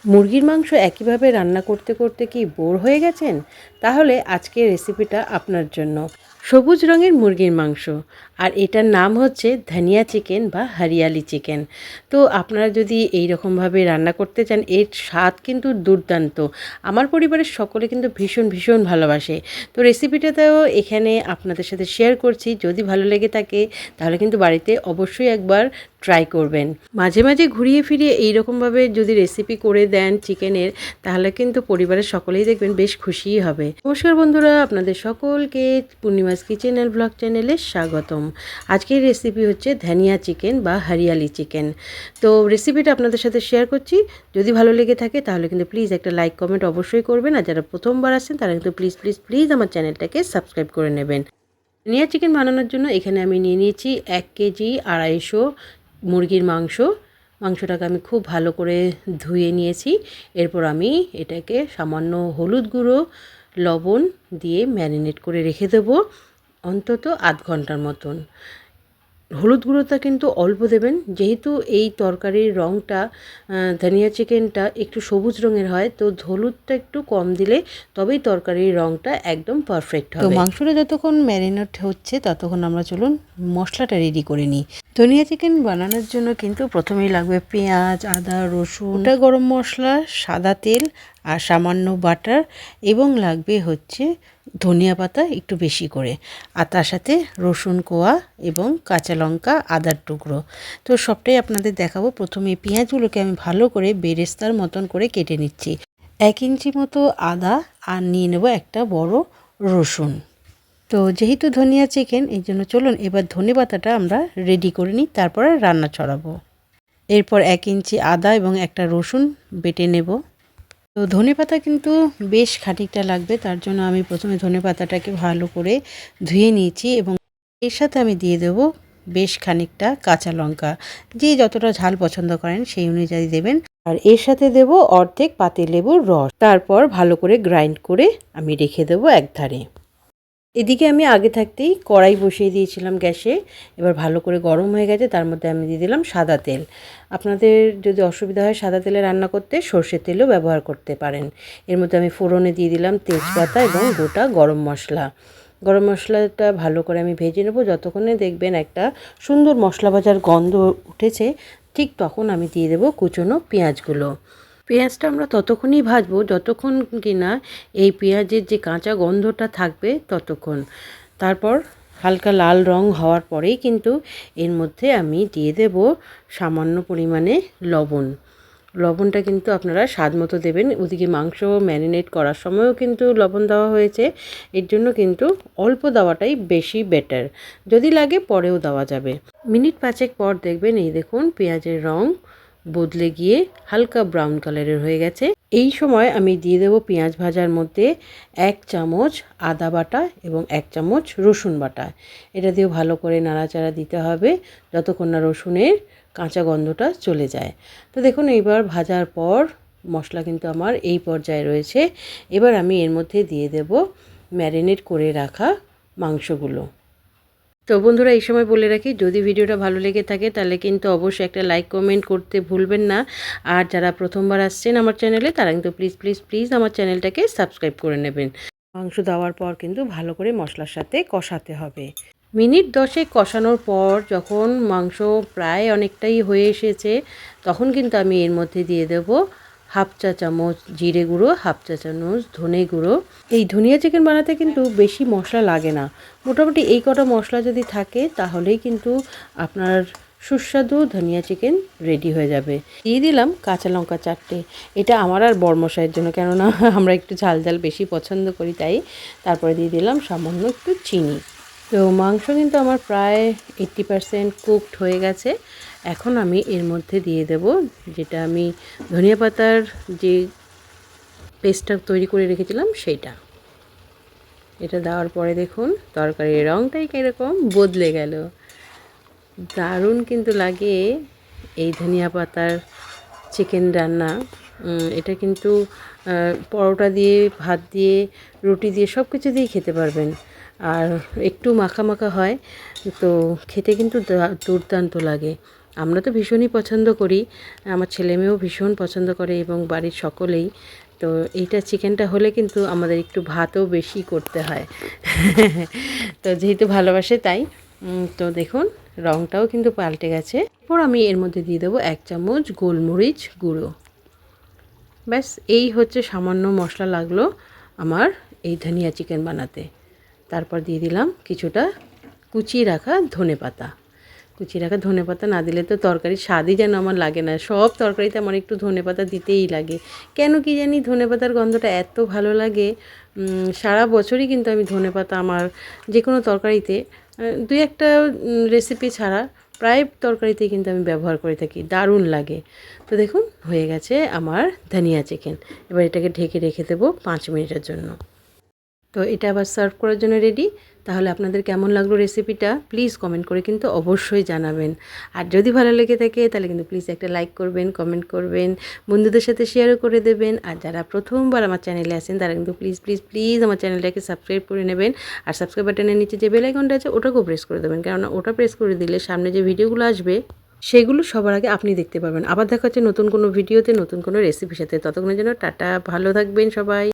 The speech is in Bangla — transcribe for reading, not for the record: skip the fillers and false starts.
মুরগির মাংস একইভাবে রান্না করতে করতে কি বোর হয়ে গেছেন? তাহলে আজকের রেসিপিটা আপনার জন্য। সবুজ রঙের মুরগির মাংস, আর এটার নাম হচ্ছে ধনিয়া চিকেন বা হরিয়ালি চিকেন। তো আপনারা যদি এই রকমভাবে রান্না করতে চান, এর স্বাদ কিন্তু দুর্দান্ত। আমার পরিবারের সকলে কিন্তু ভীষণ ভীষণ ভালোবাসে। তো রেসিপিটাতেও এখানে আপনাদের সাথে শেয়ার করছি। যদি ভালো লেগে থাকে তাহলে কিন্তু বাড়িতে অবশ্যই একবার ট্রাই করবেন। মাঝে মাঝে ঘুরিয়ে ফিরিয়ে এইরকমভাবে যদি রেসিপি করে দেন চিকেনের, তাহলে কিন্তু পরিবারের সকলেই দেখবেন বেশ খুশিই হবে। নমস্কার বন্ধুরা, আপনাদের সকলকে পূর্ণিমাস কিচেন অ্যান্ড ব্লগ চ্যানেলে স্বাগতম। আজকের রেসিপি হচ্ছে ধনিয়া চিকেন বা হরিয়ালি চিকেন। তো রেসিপিটা আপনাদের সাথে শেয়ার করছি। যদি ভালো লেগে থাকে তাহলে কিন্তু প্লিজ একটা লাইক কমেন্ট অবশ্যই করবেন, আর যারা প্রথমবার আসছেন তারা কিন্তু প্লিজ প্লিজ প্লিজ আমার চ্যানেলটাকে সাবস্ক্রাইব করে নেবেন। ধনিয়া চিকেন বানানোর জন্য এখানে আমি নিয়ে নিয়েছি 1 কেজি 250 মুরগির মাংসটাকে আমি খুব ভালো করে ধুয়ে নিয়েছি। এরপর আমি এটাকে সামান্য হলুদ গুঁড়ো, লবণ দিয়ে ম্যারিনেট করে রেখে দেবো অন্তত আধ ঘন্টার মতন। হলুদ গুঁড়োটা কিন্তু অল্প দেবেন, যেহেতু এই তরকারির রঙটা ধনিয়া চিকেনটা একটু সবুজ রঙের হয়, তো হলুদটা একটু কম দিলে তবেই তরকারির রঙটা একদম পারফেক্ট হবে। তো মাংসটা যতক্ষণ ম্যারিনেট হচ্ছে ততক্ষণ আমরা চলুন মশলাটা রেডি করে নিই। ধনিয়া চিকেন বানানোর জন্য কিন্তু প্রথমেই লাগবে পেঁয়াজ, আদা, রসুন, গরম মশলা, সাদা তেল আর সামান্য বাটার, এবং লাগবে হচ্ছে ধনিয়া পাতা একটু বেশি করে, আর তার সাথে রসুন কোয়া এবং কাঁচা লঙ্কা, আদার টুকরো। তো সবটাই আপনাদের দেখাবো। প্রথমে পেঁয়াজগুলোকে আমি ভালো করে বেরেস্তার মতন করে কেটে নিচ্ছি। 1 ইঞ্চি মতো আদা আর নিয়ে নেব একটা বড় রসুন। তো যেহেতু ধনিয়া চিকেন, এই জন্য চলুন এবার ধনে পাতাটা আমরা রেডি করে নিই, তারপরে রান্না চড়াবো। এরপর 1 ইঞ্চি আদা এবং একটা রসুন বেটে নেব। তো ধনেপাতা কিন্তু বেশ খানিকটা লাগবে, তার জন্য আমি প্রথমে ধনেপাতাটাকে ভালো করে ধুয়ে নিয়েছি, এবং এর সাথে আমি দিয়ে দেব বেশ খানিকটা কাঁচা লঙ্কা। যে যতটা ঝাল পছন্দ করেন সেই অনুযায়ী দেবেন। আর এর সাথে দেব অর্ধেক পাতিলেবুর রস। তারপর ভালো করে গ্রাইন্ড করে আমি রেখে দেবো একধারে। এদিকে আমি আগে থাকতেই কড়াই বসিয়ে দিয়েছিলাম গ্যাসে। এবার ভালো করে গরম হয়ে গেছে, তার মধ্যে আমি দিয়ে দিলাম সাদা তেল। আপনাদের যদি অসুবিধা হয় সাদা তেলে রান্না করতে, সর্ষের তেলও ব্যবহার করতে পারেন। এর মধ্যে আমি ফোড়নে দিয়ে দিলাম তেজপাতা এবং গোটা গরম মশলা। গরম মশলাটা ভালো করে আমি ভেজে নেব। যতক্ষণে দেখবেন একটা সুন্দর মশলা ভাজার গন্ধ উঠেছে, ঠিক তখন আমি দিয়ে দেবো কুচনো পেঁয়াজগুলো। পেঁয়াজটা আমরা ততক্ষণই ভাজবো যতক্ষণ কিনা এই পেঁয়াজের যে কাঁচা গন্ধটা থাকবে ততক্ষণ। তারপর হালকা লাল রং হওয়ার পরেই কিন্তু এর মধ্যে আমি দিয়ে দেব সামান্য পরিমাণে লবণ। লবণটা কিন্তু আপনারা স্বাদ মতো দেবেন। ওদিকে মাংস ম্যারিনেট করার সময়ও কিন্তু লবণ দেওয়া হয়েছে, এর জন্য কিন্তু অল্প দেওয়াটাই বেশি বেটার। যদি লাগে পরেও দেওয়া যাবে। মিনিট 5 পর দেখবেন এই দেখুন পেঁয়াজের রং বদলে গিয়ে হালকা ব্রাউন কালারের হয়ে গেছে। এই সময় আমি দিয়ে দেব পেঁয়াজ ভাজার মধ্যে 1 চামচ আদা বাটা এবং 1 চামচ রসুন বাটা। এটা দিয়েও ভালো করে নাড়াচাড়া দিতে হবে যতক্ষণ না রসুনের কাঁচা গন্ধটা চলে যায়। তো দেখুন এইবার ভাজার পর মশলা কিন্তু আমার এই পর্যায়ে রয়েছে। এবার আমি এর মধ্যে দিয়ে দেব ম্যারিনেট করে রাখা মাংসগুলো। তো বন্ধুরা, এই সময় বলে রাখি, যদি ভিডিওটা ভালো লেগে থাকে তাহলে কিন্তু অবশ্যই একটা লাইক কমেন্ট করতে ভুলবেন না। আর যারা প্রথমবার আসছেন আমার চ্যানেলে তারা কিন্তু প্লিজ প্লিজ প্লিজ আমার চ্যানেলটাকে সাবস্ক্রাইব করে নেবেন। মাংস দেওয়ার পর কিন্তু ভালো করে মশলার সাথে কষাতে হবে। মিনিট 10 কষানোর পর যখন মাংস প্রায় অনেকটাই হয়ে এসেছে, তখন কিন্তু আমি এর মধ্যে দিয়ে দেব 1/2 চা চামচ জিরে গুঁড়ো, 1/2 চা চামচ ধনে গুঁড়ো। এই ধনিয়া চিকেন বানাতে কিন্তু বেশি মশলা লাগে না। মোটামুটি এই কটা মশলা যদি থাকে তাহলেই কিন্তু আপনার সুস্বাদু ধনিয়া চিকেন রেডি হয়ে যাবে। দিয়ে দিলাম কাঁচা লঙ্কা 4টে। এটা আমার আর বড়মশাইয়ের জন্য, কেননা আমরা একটু ঝাল ঝাল বেশি পছন্দ করি তাই। তারপরে দিয়ে দিলাম সামান্য একটু চিনি। তো মাংস কিন্তু আমার প্রায় 80% কুকড হয়ে গেছে। এখন আমি এর মধ্যে দিয়ে দেব যেটা আমি ধনিয়া পাতার যে পেস্টটা তৈরি করে রেখেছিলাম সেইটা। এটা দেওয়ার পরে দেখুন তরকারির রঙটাই কীরকম বদলে গেল। দারুণ কিন্তু লাগে এই ধনিয়া পাতার চিকেন রান্না। এটা কিন্তু পরোটা দিয়ে, ভাত দিয়ে, রুটি দিয়ে সব কিছু দিয়েই খেতে পারবেন। আর একটু মাখা মাখা হয়, তো খেতে কিন্তু দুর্দান্ত লাগে। আমরা তো ভীষণই পছন্দ করি, আমার ছেলেমেয়েও ভীষণ পছন্দ করে এবং বাড়ির সকলেই। তো এইটা চিকেনটা হলে কিন্তু আমাদের একটু ভাতও বেশি করতে হয়। তো যেহেতু ভালোবাসে তাই। তো দেখুন রঙটাও কিন্তু পাল্টে গেছে। এরপর আমি এর মধ্যে দিয়ে দেবো 1 চামচ গোলমরিচ গুঁড়ো। ব্যাস এই হচ্ছে সামান্য মশলা লাগলো আমার এই ধনিয়া চিকেন বানাতে। তারপর দিয়ে দিলাম কিছুটা কুচিয়ে রাখা ধনেপাতা। কুচিয়ে রাখা ধনেপাতা না দিলে তো তরকারির স্বাদই যেন আমার লাগে না। সব তরকারিতে আমার একটু ধনেপাতা দিতেই লাগে, কেন কি জানি ধনেপাতার গন্ধটা এত ভালো লাগে। সারা বছরই কিন্তু আমি ধনেপাতা আমার যে কোনো তরকারিতে 2-1টা রেসিপি ছাড়া প্রায় তরকারিতেই কিন্তু আমি ব্যবহার করে থাকি, দারুণ লাগে। তো দেখুন হয়ে গেছে আমার ধনিয়া চিকেন। এবার এটাকে ঢেকে রেখে দেবো 5 মিনিটের জন্য। তো এটা আবার সার্ভ করার জন্য রেডি। তাহলে আপনাদের কেমন লাগলো রেসিপিটা প্লিজ কমেন্ট করে কিন্তু অবশ্যই জানাবেন। আর যদি ভালো লেগে থাকে তাহলে কিন্তু প্লিজ একটা লাইক করবেন, কমেন্ট করবেন, বন্ধুদের সাথে শেয়ারও করে দেবেন। আর যারা প্রথমবার আমার চ্যানেলে আসেন তারা কিন্তু প্লিজ প্লিজ প্লিজ আমার চ্যানেলটাকে সাবস্ক্রাইব করে নেবেন। আর সাবস্ক্রাইব বাটনের নিচে যে বেল আইকনটা আছে ওটাকেও প্রেস করে দেবেন, কেননা ওটা প্রেস করে দিলে সামনে যে ভিডিওগুলো আসবে সেগুলো সবার আগে আপনি দেখতে পাবেন। আবার দেখা হচ্ছে নতুন কোনো ভিডিওতে নতুন কোনো রেসিপির সাথে। ততক্ষণের জন্য টাটা, ভালো থাকবেন সবাই।